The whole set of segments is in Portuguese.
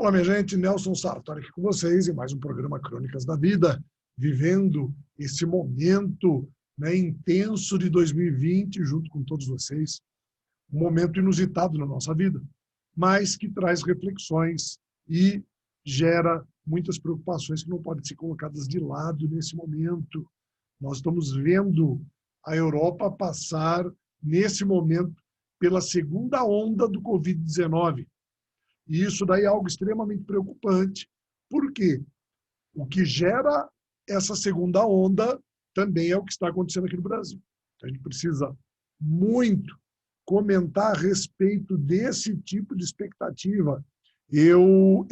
Olá, minha gente, Nelson Sartori aqui com vocês em mais um programa Crônicas da Vida, vivendo esse momento, né, intenso de 2020 junto com todos vocês, um momento inusitado na nossa vida, mas que traz reflexões e gera muitas preocupações que não podem ser colocadas de lado nesse momento. Nós estamos vendo a Europa passar, nesse momento, pela segunda onda do Covid-19. E isso daí é algo extremamente preocupante, porque o que gera essa segunda onda também é o que está acontecendo aqui no Brasil. Então, a gente precisa muito comentar a respeito desse tipo de expectativa. Eu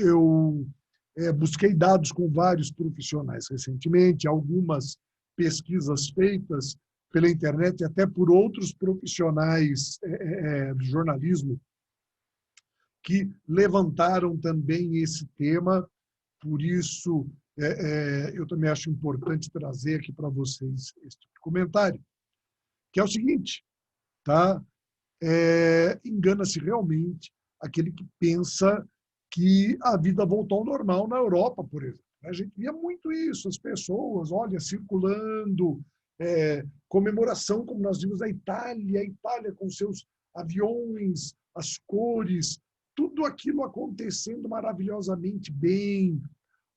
busquei dados com vários profissionais recentemente, algumas pesquisas feitas pela internet e até por outros profissionais do jornalismo que levantaram também esse tema. Por isso, eu também acho importante trazer aqui para vocês esse comentário, que é o seguinte, tá? Engana-se realmente aquele que pensa que a vida voltou ao normal na Europa, por exemplo. A gente via muito isso, as pessoas, olha, circulando, comemoração, como nós vimos na Itália, a Itália com seus aviões, as cores, tudo aquilo acontecendo maravilhosamente bem,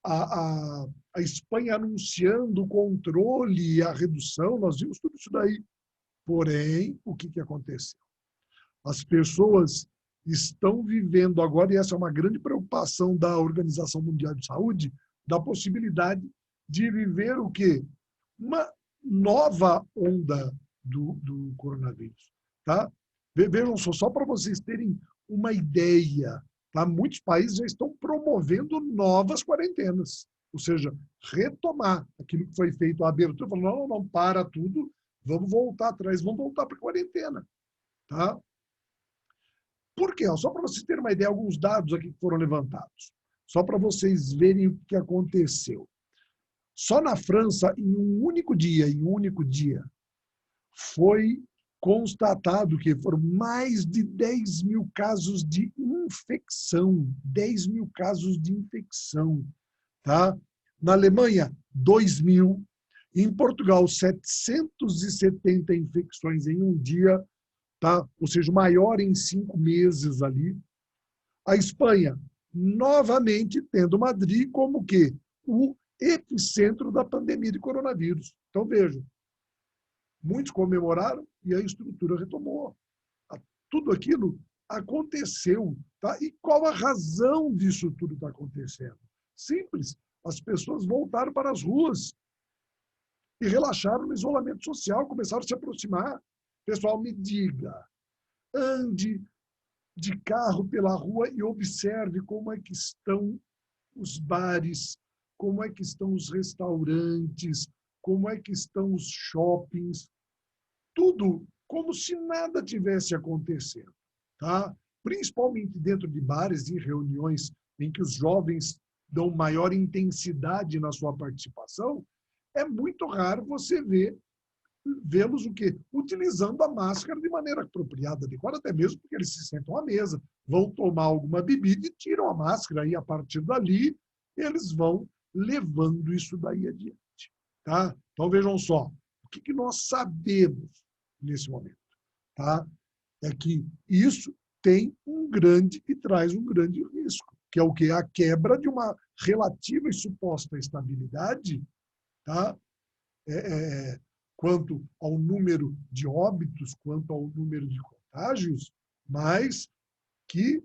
a Espanha anunciando o controle e a redução, nós vimos tudo isso daí. Porém, o que aconteceu? As pessoas estão vivendo agora, e essa é uma grande preocupação da Organização Mundial de Saúde, da possibilidade de viver o quê? Uma nova onda do coronavírus. Tá? Vejam só para vocês terem uma ideia, tá? Muitos países já estão promovendo novas quarentenas, ou seja, retomar aquilo que foi feito, a abertura, falando, não, para tudo, vamos voltar atrás, vamos voltar para a quarentena. Tá? Por quê? Só para vocês terem uma ideia, alguns dados aqui que foram levantados, só para vocês verem o que aconteceu. Só na França, em um único dia, foi constatado que foram mais de 10 mil casos de infecção. 10 mil casos de infecção. Tá? Na Alemanha, 2 mil. Em Portugal, 770 infecções em um dia, tá? Ou seja, o maior em 5 meses ali. A Espanha, novamente, tendo Madrid como que o epicentro da pandemia de coronavírus. Então, vejam, muitos comemoraram e a estrutura retomou. Tudo aquilo aconteceu. Tá? E qual a razão disso tudo está acontecendo? Simples. As pessoas voltaram para as ruas e relaxaram no isolamento social, começaram a se aproximar. Pessoal, me diga, ande de carro pela rua e observe como é que estão os bares, como é que estão os restaurantes, como é que estão os shoppings, tudo como se nada tivesse acontecendo, tá? Principalmente dentro de bares e reuniões em que os jovens dão maior intensidade na sua participação, é muito raro você vê-los o quê? Utilizando a máscara de maneira apropriada, adequada, até mesmo porque eles se sentam à mesa, vão tomar alguma bebida e tiram a máscara, e a partir dali eles vão levando isso daí adiante. Tá? Então vejam só, o que nós sabemos nesse momento? Tá? É que isso tem e traz um grande risco, que é o que? A quebra de uma relativa e suposta estabilidade, tá? Quanto ao número de óbitos, quanto ao número de contágios, mas que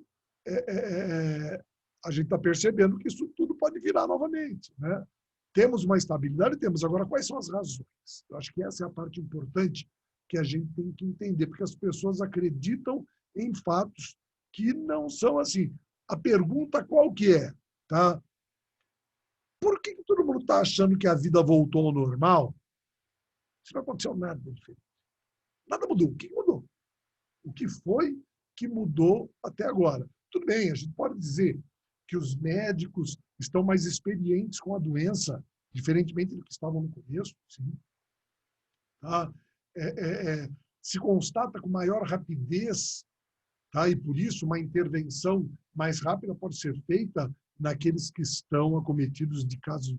a gente está percebendo que isso tudo pode virar novamente. Né? Temos uma estabilidade? Temos. Agora, quais são as razões? Eu acho que essa é a parte importante que a gente tem que entender, porque as pessoas acreditam em fatos que não são assim. A pergunta qual que é? Tá? Por que todo mundo está achando que a vida voltou ao normal? Se não aconteceu nada diferente. Nada mudou. O que mudou? O que foi que mudou até agora? Tudo bem, a gente pode dizer que os médicos estão mais experientes com a doença, diferentemente do que estavam no começo, sim. Tá? Se constata com maior rapidez, tá? E por isso uma intervenção mais rápida pode ser feita naqueles que estão acometidos de casos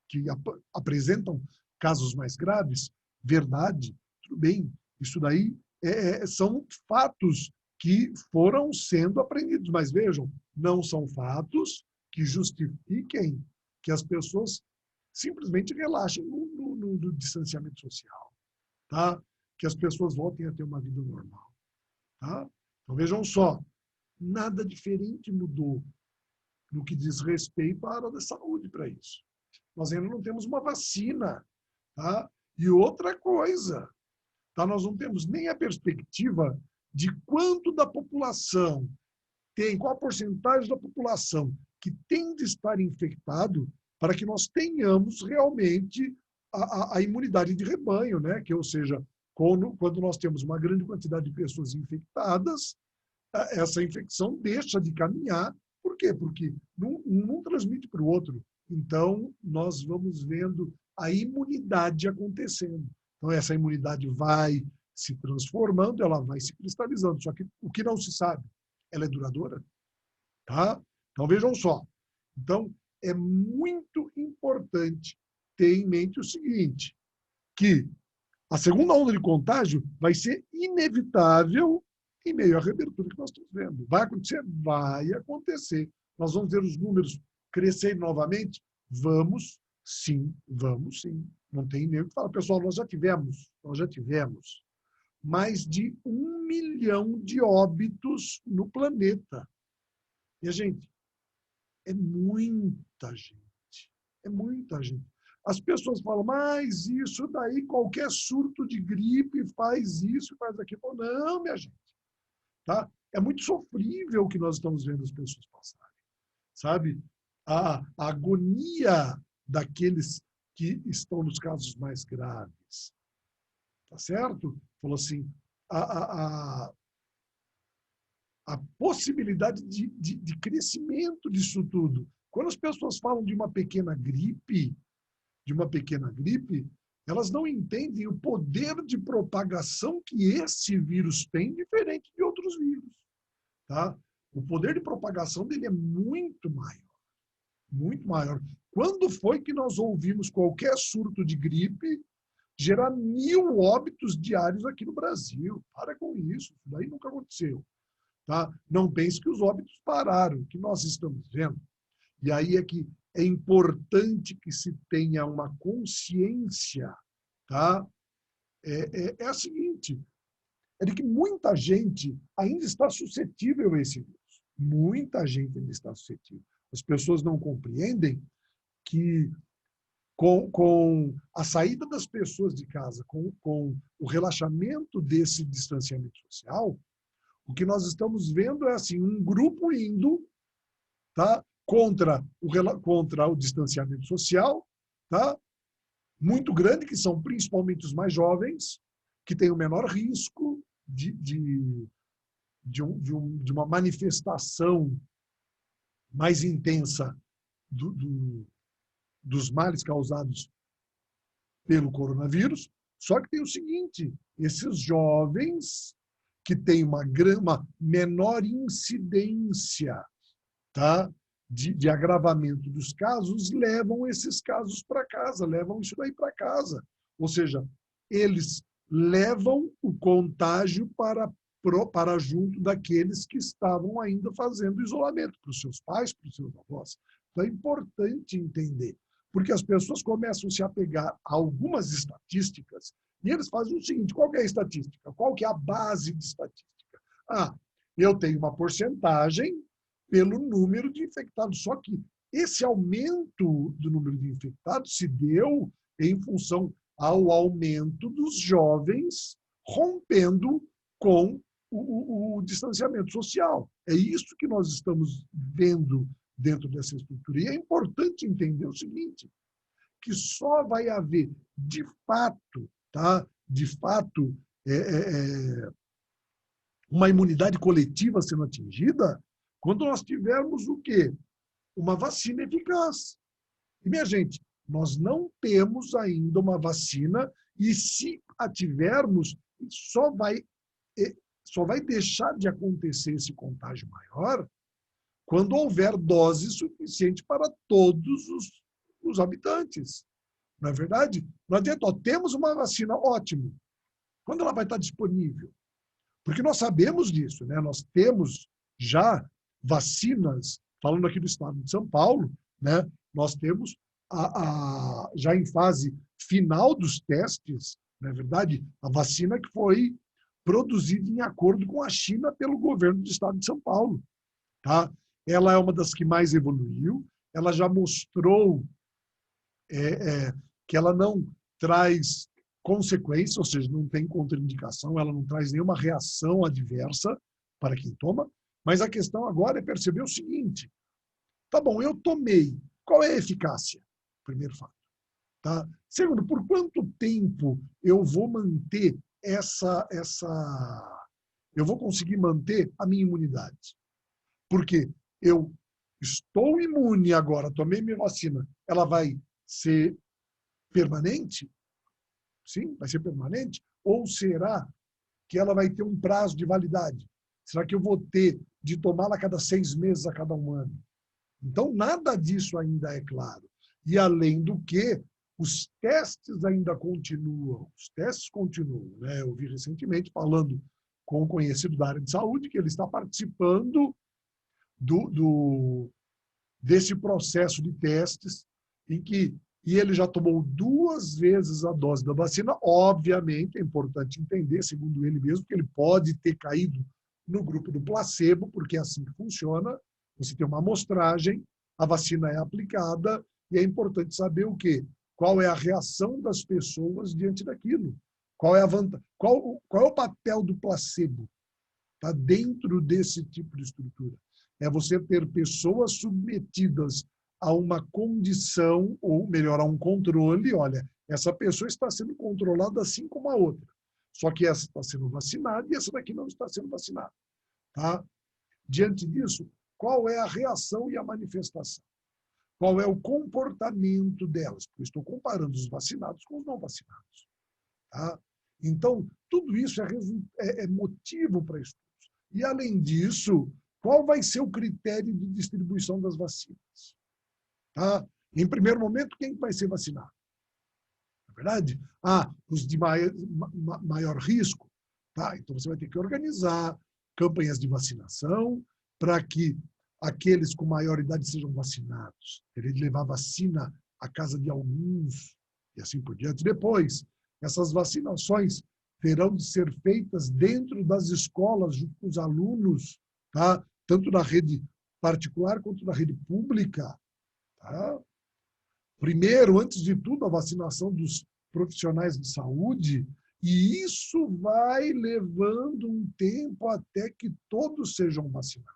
que apresentam casos mais graves. Verdade, tudo bem. Isso daí são fatos que foram sendo aprendidos. Mas vejam, não são fatos que justifiquem que as pessoas simplesmente relaxem no distanciamento social, tá? Que as pessoas voltem a ter uma vida normal. Tá? Então vejam só, nada diferente mudou no que diz respeito à área da saúde para isso. Nós ainda não temos uma vacina. Tá? E outra coisa, tá? Nós não temos nem a perspectiva de quanto da população tem, qual a porcentagem da população que tem de estar infectado para que nós tenhamos realmente a imunidade de rebanho, né? Que, ou seja, quando nós temos uma grande quantidade de pessoas infectadas, essa infecção deixa de caminhar. Por quê? Porque um transmite para o outro. Então, nós vamos vendo a imunidade acontecendo. Então, essa imunidade vai se transformando, ela vai se cristalizando. Só que o que não se sabe, ela é duradoura. Tá? Então, vejam só. Então, é muito importante ter em mente o seguinte, que a segunda onda de contágio vai ser inevitável em meio à reabertura que nós estamos vendo. Vai acontecer? Vai acontecer. Nós vamos ver os números crescerem novamente? Vamos sim, vamos sim. Não tem nem o que falar. Pessoal, nós já tivemos mais de 1 milhão de óbitos no planeta. E, gente, é muita gente. É muita gente. As pessoas falam, mas isso daí, qualquer surto de gripe faz isso, faz aquilo. Não, minha gente. Tá? É muito sofrível o que nós estamos vendo as pessoas passarem. Sabe? A agonia daqueles que estão nos casos mais graves. Tá certo? Falou assim, a possibilidade de crescimento disso tudo. Quando as pessoas falam de uma pequena gripe, elas não entendem o poder de propagação que esse vírus tem, diferente de outros vírus. Tá? O poder de propagação dele é muito maior. Muito maior. Quando foi que nós ouvimos qualquer surto de gripe gerar 1.000 óbitos diários aqui no Brasil? Para com isso, isso daí nunca aconteceu. Tá? Não pense que os óbitos pararam, que nós estamos vendo. E aí é que é importante que se tenha uma consciência, tá? É a seguinte, é de que muita gente ainda está suscetível a esse vírus. Muita gente ainda está suscetível. As pessoas não compreendem que com a saída das pessoas de casa, com o relaxamento desse distanciamento social, o que nós estamos vendo é assim, um grupo indo, tá, contra o distanciamento social, tá, muito grande, que são principalmente os mais jovens, que têm o menor risco de uma manifestação mais intensa dos males causados pelo coronavírus. Só que tem o seguinte, esses jovens que têm uma menor incidência, tá, de agravamento dos casos, levam esses casos para casa, levam isso daí para casa. Ou seja, eles levam o contágio para junto daqueles que estavam ainda fazendo isolamento, para os seus pais, para os seus avós. Então é importante entender, porque as pessoas começam a se apegar a algumas estatísticas e eles fazem o seguinte, qual que é a estatística? Qual que é a base de estatística? Eu tenho uma porcentagem pelo número de infectados, só que esse aumento do número de infectados se deu em função ao aumento dos jovens rompendo com o distanciamento social. É isso que nós estamos vendo dentro dessa estrutura. E é importante entender o seguinte, que só vai haver, de fato, tá? De fato, uma imunidade coletiva sendo atingida quando nós tivermos o quê? Uma vacina eficaz. E, minha gente, nós não temos ainda uma vacina e, se a tivermos, só só vai deixar de acontecer esse contágio maior quando houver dose suficiente para todos os habitantes. Não é verdade? Não adianta, temos uma vacina, ótimo. Quando ela vai estar disponível? Porque nós sabemos disso, né? Nós temos já vacinas, falando aqui do estado de São Paulo, né? Nós temos já em fase final dos testes, não é verdade? A vacina que foi produzida em acordo com a China pelo governo do estado de São Paulo. Tá? Ela é uma das que mais evoluiu, ela já mostrou que ela não traz consequência, ou seja, não tem contraindicação, ela não traz nenhuma reação adversa para quem toma, mas a questão agora é perceber o seguinte, tá bom, eu tomei, qual é a eficácia? Primeiro fato. Tá? Segundo, por quanto tempo eu vou manter eu vou conseguir manter a minha imunidade? Porque eu estou imune agora, tomei minha vacina, ela vai ser permanente? Sim, vai ser permanente? Ou será que ela vai ter um prazo de validade? Será que eu vou ter de tomá-la a cada 6 meses, a cada 1 ano? Então, nada disso ainda é claro. E, além do que, os testes ainda continuam. Os testes continuam. Né? Eu vi recentemente, falando com um conhecido da área de saúde, que ele está participando desse processo de testes e ele já tomou 2 vezes a dose da vacina. Obviamente, é importante entender, segundo ele mesmo, que ele pode ter caído no grupo do placebo, porque é assim que funciona. Você tem uma amostragem, a vacina é aplicada e é importante saber o quê? Qual é a reação das pessoas diante daquilo? Qual é a vantagem? Qual é o papel do placebo? Tá dentro desse tipo de estrutura. É você ter pessoas submetidas a uma condição, ou melhor, a um controle. Olha, essa pessoa está sendo controlada assim como a outra. Só que essa está sendo vacinada e essa daqui não está sendo vacinada. Tá? Diante disso, qual é a reação e a manifestação? Qual é o comportamento delas? Porque eu estou comparando os vacinados com os não vacinados. Tá? Então, tudo isso é motivo para estudos. E, além disso, qual vai ser o critério de distribuição das vacinas? Tá? Em primeiro momento, quem vai ser vacinado? Não é verdade? Os de maior risco. Tá? Então, você vai ter que organizar campanhas de vacinação para que aqueles com maior idade sejam vacinados. Teria de levar vacina à casa de alguns e assim por diante. Depois, essas vacinações terão de ser feitas dentro das escolas, junto com os alunos, tá? Tanto na rede particular quanto na rede pública. Tá? Primeiro, antes de tudo, a vacinação dos profissionais de saúde, e isso vai levando um tempo até que todos sejam vacinados.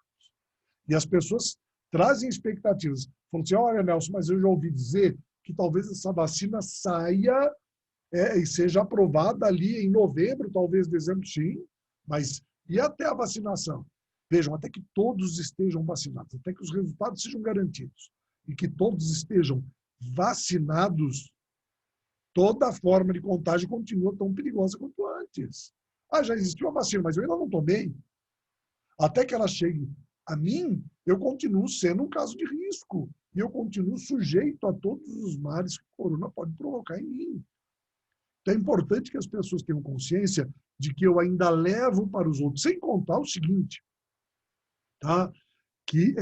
E as pessoas trazem expectativas. Falam assim, olha, Nelson, mas eu já ouvi dizer que talvez essa vacina saia e seja aprovada ali em novembro, talvez dezembro, sim, mas e até a vacinação? Vejam, até que todos estejam vacinados, até que os resultados sejam garantidos e que todos estejam vacinados, toda forma de contágio continua tão perigosa quanto antes. Já existiu a vacina, mas eu ainda não tomei. Até que ela chegue a mim, eu continuo sendo um caso de risco e eu continuo sujeito a todos os males que o corona pode provocar em mim. Então, é importante que as pessoas tenham consciência de que eu ainda levo para os outros, sem contar o seguinte, tá? Que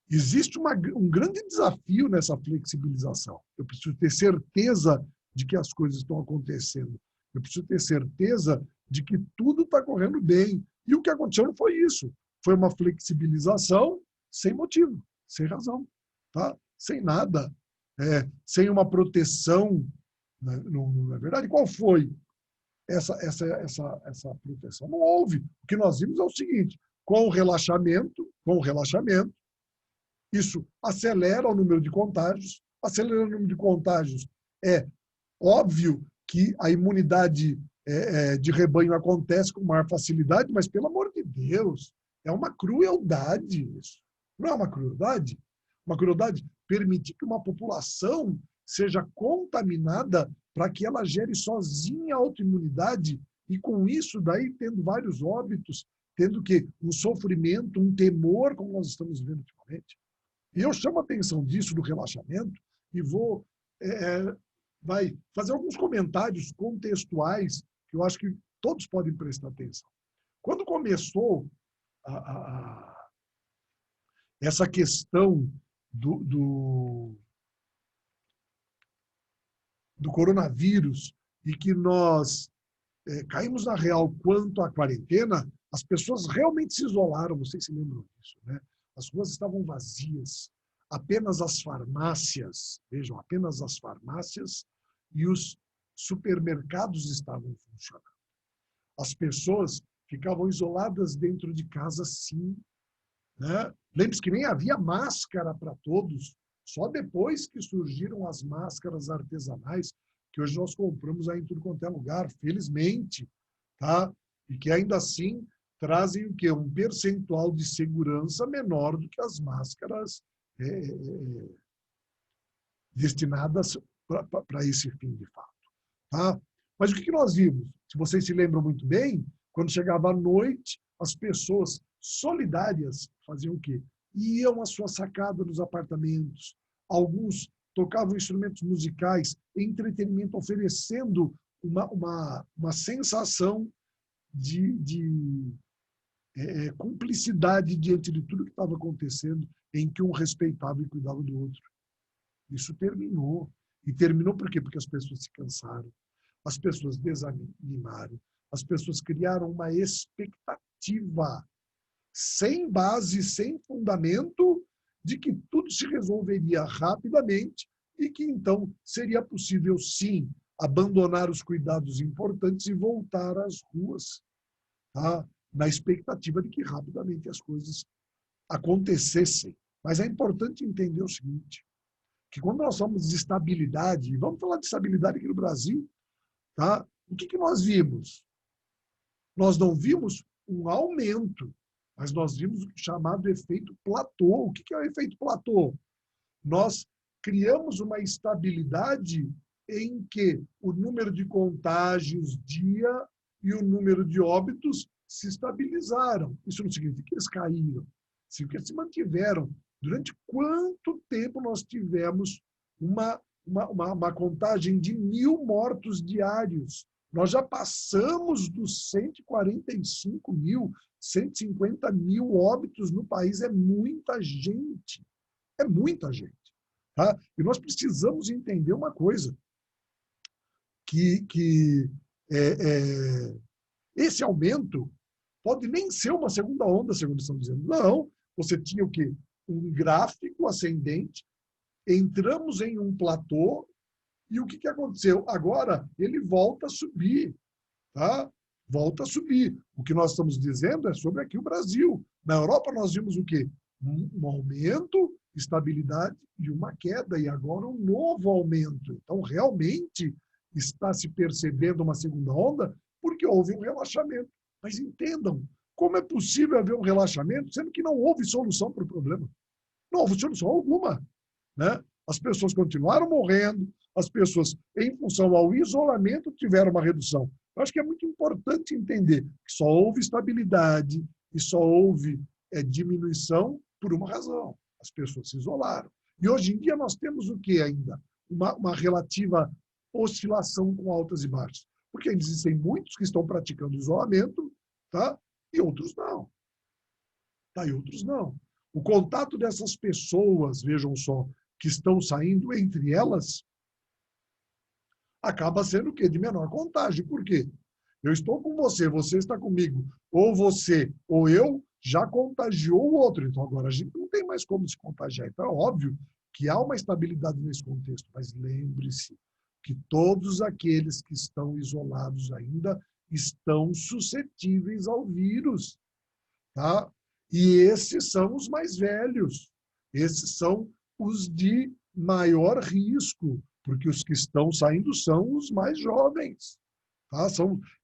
existe um grande desafio nessa flexibilização. Eu preciso ter certeza de que as coisas estão acontecendo. Eu preciso ter certeza de que tudo está correndo bem. E o que aconteceu não foi isso. Foi uma flexibilização sem motivo, sem razão, tá? Sem nada, sem uma proteção. Não é verdade? Qual foi essa proteção? Não houve. O que nós vimos é o seguinte, com o relaxamento, isso acelera o número de contágios. Acelerando o número de contágios, é óbvio que a imunidade de rebanho acontece com maior facilidade, mas, pelo amor de Deus, é uma crueldade isso. Não é uma crueldade? Uma crueldade permitir que uma população seja contaminada para que ela gere sozinha a autoimunidade e com isso daí tendo vários óbitos, tendo que um sofrimento, um temor, como nós estamos vendo ultimamente. E eu chamo a atenção disso, do relaxamento, e vou vai fazer alguns comentários contextuais que eu acho que todos podem prestar atenção. Quando começou essa questão do coronavírus e que nós caímos na real quanto à quarentena, as pessoas realmente se isolaram, vocês se lembram disso, né? As ruas estavam vazias, apenas as farmácias, vejam, apenas as farmácias e os supermercados estavam funcionando. As pessoas ficavam isoladas dentro de casa, sim, né? Lembre-se que nem havia máscara para todos, só depois que surgiram as máscaras artesanais, que hoje nós compramos aí em tudo quanto é lugar, felizmente, tá? E que ainda assim trazem o quê? Um percentual de segurança menor do que as máscaras destinadas para esse fim, de fato. Tá? Mas o que nós vimos? Se vocês se lembram muito bem, quando chegava a noite, as pessoas solidárias faziam o quê? Iam à sua sacada nos apartamentos. Alguns tocavam instrumentos musicais, entretenimento, oferecendo uma sensação de cumplicidade diante de tudo que estava acontecendo, em que um respeitava e cuidava do outro. Isso terminou. E terminou por quê? Porque as pessoas se cansaram, as pessoas desanimaram, as pessoas criaram uma expectativa sem base, sem fundamento, de que tudo se resolveria rapidamente e que então seria possível, sim, abandonar os cuidados importantes e voltar às ruas, tá? Na expectativa de que rapidamente as coisas acontecessem. Mas é importante entender o seguinte, que quando nós falamos de estabilidade, e vamos falar de estabilidade aqui no Brasil, tá? O que nós vimos? Nós não vimos um aumento, mas nós vimos o chamado efeito platô. O que é o efeito platô? Nós criamos uma estabilidade em que o número de contágios dia e o número de óbitos se estabilizaram. Isso não significa que eles caíram, significa que eles se mantiveram. Durante quanto tempo nós tivemos uma contagem de 1.000 mortos diários? Nós já passamos dos 145 mil, 150 mil óbitos no país. É muita gente. É muita gente. Tá? E nós precisamos entender uma coisa, que esse aumento pode nem ser uma segunda onda, segundo estão dizendo. Não, você tinha o quê? Um gráfico ascendente, entramos em um platô, e o que aconteceu? Agora ele volta a subir, tá? Volta a subir. O que nós estamos dizendo é sobre aqui o Brasil. Na Europa nós vimos o quê? Um aumento, estabilidade e uma queda, e agora um novo aumento. Então, realmente está se percebendo uma segunda onda porque houve um relaxamento. Mas entendam, como é possível haver um relaxamento sendo que não houve solução para o problema? Não houve solução alguma, né? As pessoas continuaram morrendo, as pessoas, em função ao isolamento, tiveram uma redução. Eu acho que é muito importante entender que só houve estabilidade e só houve diminuição por uma razão. As pessoas se isolaram. E hoje em dia nós temos o que ainda? Uma relativa oscilação com altas e baixas. Porque existem muitos que estão praticando isolamento, tá? E outros não. Tá? E outros não. O contato dessas pessoas, vejam só, que estão saindo entre elas, acaba sendo o quê? De menor contágio. Por quê? Eu estou com você, você está comigo, ou você ou eu já contagiou o outro. Então, agora a gente não tem mais como se contagiar. Então, é óbvio que há uma estabilidade nesse contexto, mas lembre-se que todos aqueles que estão isolados ainda estão suscetíveis ao vírus, tá? E esses são os mais velhos, esses são os de maior risco, porque os que estão saindo são os mais jovens. Tá?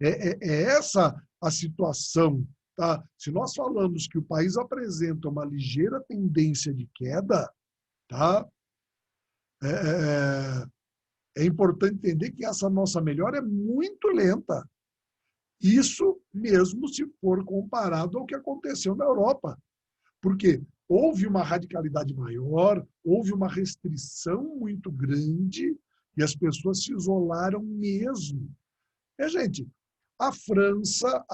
É essa a situação. Tá? Se nós falamos que o país apresenta uma ligeira tendência de queda, tá? É importante entender que essa nossa melhora é muito lenta. Isso mesmo se for comparado ao que aconteceu na Europa. Porque houve uma radicalidade maior, houve uma restrição muito grande e as pessoas se isolaram mesmo. Gente, a França,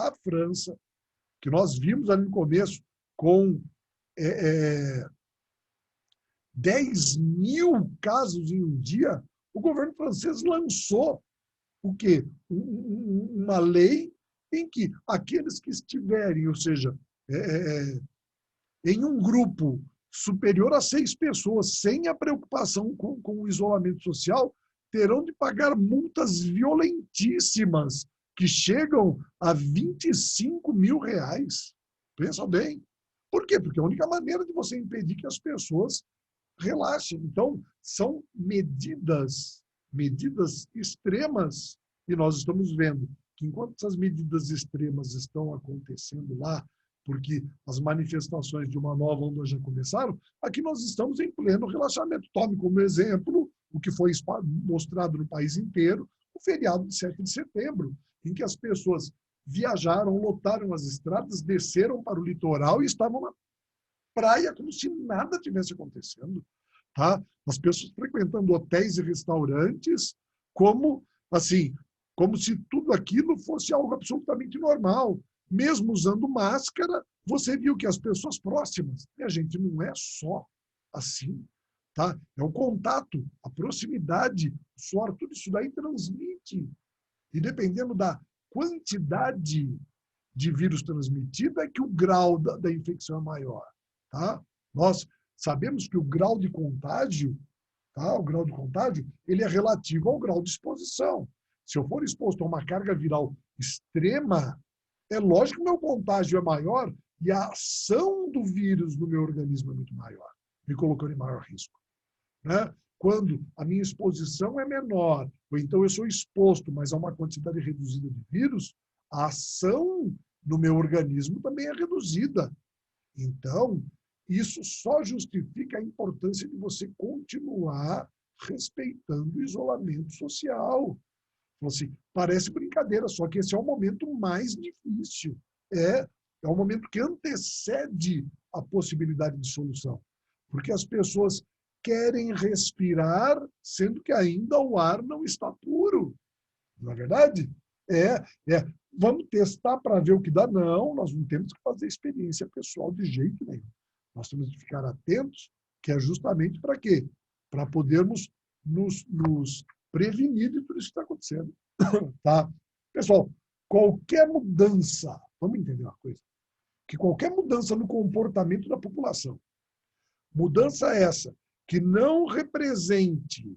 que nós vimos ali no começo, com 10 mil casos em um dia, o governo francês lançou o quê? Uma lei em que aqueles que estiverem, ou seja, em um grupo superior a 6 pessoas, sem a preocupação com o isolamento social, terão de pagar multas violentíssimas, que chegam a 25 mil reais. Pensa bem. Por quê? Porque é a única maneira de você impedir que as pessoas relaxem. Então, são medidas extremas, e nós estamos vendo que, enquanto essas medidas extremas estão acontecendo lá, porque as manifestações de uma nova onda já começaram, aqui nós estamos em pleno relaxamento. Tome como exemplo o que foi mostrado no país inteiro, o feriado de 7 de setembro, em que as pessoas viajaram, lotaram as estradas, desceram para o litoral e estavam na praia como se nada tivesse acontecendo. Tá? As pessoas frequentando hotéis e restaurantes como, assim, como se tudo aquilo fosse algo absolutamente normal. Mesmo usando máscara, você viu que as pessoas próximas, a gente não é só assim, tá? É o contato, a proximidade, o suor, tudo isso daí transmite. E dependendo da quantidade de vírus transmitido, é que o grau da infecção é maior, tá? Nós sabemos que o grau de contágio, tá? O grau de contágio, ele é relativo ao grau de exposição. Se eu for exposto a uma carga viral extrema, é lógico que o meu contágio é maior e a ação do vírus no meu organismo é muito maior, me colocando em maior risco. Né? Quando a minha exposição é menor, ou então eu sou exposto, mas a uma quantidade reduzida de vírus, a ação no meu organismo também é reduzida. Então, isso só justifica a importância de você continuar respeitando o isolamento social. Assim, parece brincadeira, só que esse é o momento mais difícil. É o momento que antecede a possibilidade de solução. Porque as pessoas querem respirar, sendo que ainda o ar não está puro. Não é verdade? Vamos testar para ver o que dá? Não, nós não temos que fazer experiência pessoal de jeito nenhum. Nós temos que ficar atentos, que é justamente para quê? Para podermos nos prevenir de tudo isso que está acontecendo. Tá? Pessoal, qualquer mudança, vamos entender uma coisa, que qualquer mudança no comportamento da população, mudança essa que não represente,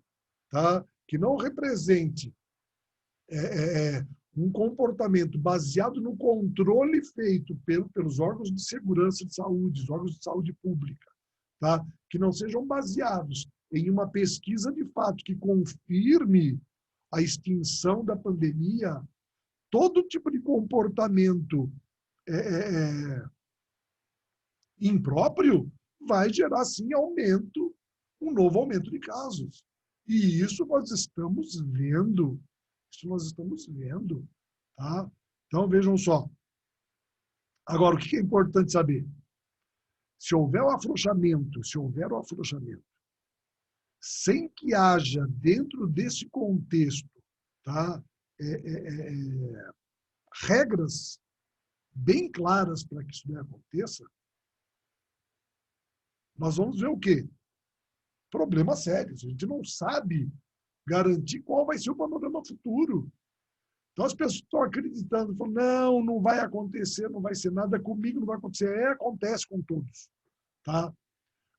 tá? Que não represente um comportamento baseado no controle feito pelos órgãos de segurança de saúde, os órgãos de saúde pública, tá? Que não sejam baseados em uma pesquisa de fato que confirme a extinção da pandemia, todo tipo de comportamento impróprio vai gerar, sim, um novo aumento de casos. E isso nós estamos vendo. Isso nós estamos vendo. Tá? Então, vejam só. Agora, o que é importante saber? Se houver o afrouxamento, sem que haja dentro desse contexto, tá? Regras bem claras para que isso não aconteça, nós vamos ver o quê? Problemas sérios. A gente não sabe garantir qual vai ser o panorama futuro. Então as pessoas estão acreditando, falam, não vai acontecer, não vai ser nada comigo, não vai acontecer. Acontece com todos. Tá?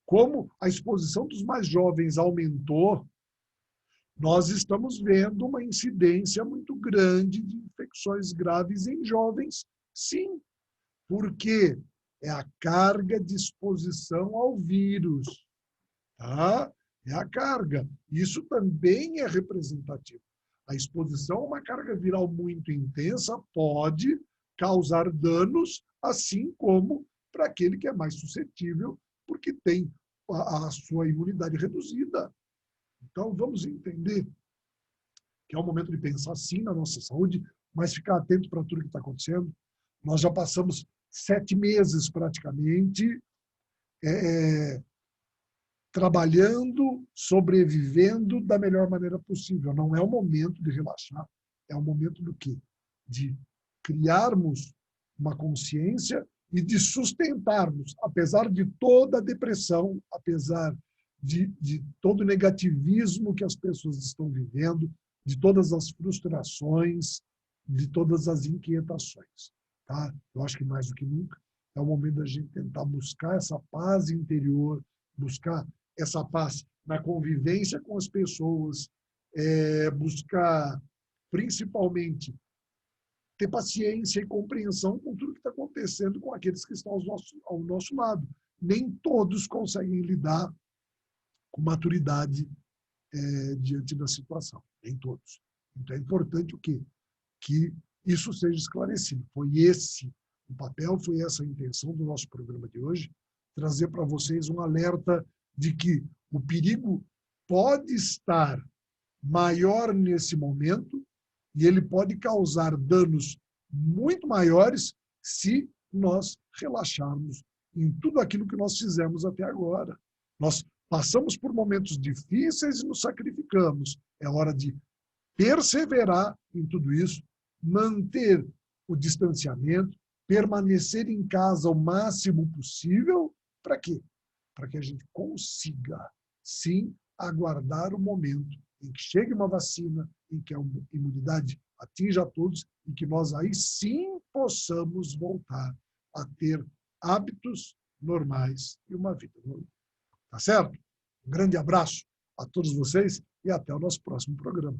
Como a exposição dos mais jovens aumentou, nós estamos vendo uma incidência muito grande de infecções graves em jovens, sim, porque é a carga de exposição ao vírus. Tá? É a carga. Isso também é representativo. A exposição a uma carga viral muito intensa pode causar danos, assim como para aquele que é mais suscetível, porque tem a sua imunidade reduzida. Então, vamos entender que é o momento de pensar, sim, na nossa saúde, mas ficar atento para tudo que está acontecendo. Nós já passamos 7 meses, praticamente, trabalhando, sobrevivendo da melhor maneira possível. Não é o momento de relaxar, é o momento do quê? De criarmos uma consciência e de sustentarmos, apesar de toda a depressão, apesar de todo o negativismo que as pessoas estão vivendo, de todas as frustrações, de todas as inquietações. Tá? Eu acho que mais do que nunca é o momento da gente tentar buscar essa paz interior, buscar essa paz na convivência com as pessoas, buscar principalmente ter paciência e compreensão com tudo que está acontecendo com aqueles que estão ao nosso lado. Nem todos conseguem lidar com maturidade diante da situação, nem todos. Então é importante o quê? Que isso seja esclarecido. Foi esse o papel, foi essa a intenção do nosso programa de hoje, trazer para vocês um alerta de que o perigo pode estar maior nesse momento e ele pode causar danos muito maiores se nós relaxarmos em tudo aquilo que nós fizemos até agora. Nós passamos por momentos difíceis e nos sacrificamos. É hora de perseverar em tudo isso, manter o distanciamento, permanecer em casa o máximo possível. Para quê? Para que a gente consiga, sim, aguardar o momento em que chegue uma vacina, em que a imunidade atinja a todos e que nós aí sim possamos voltar a ter hábitos normais e uma vida normal. Tá certo? Um grande abraço a todos vocês e até o nosso próximo programa.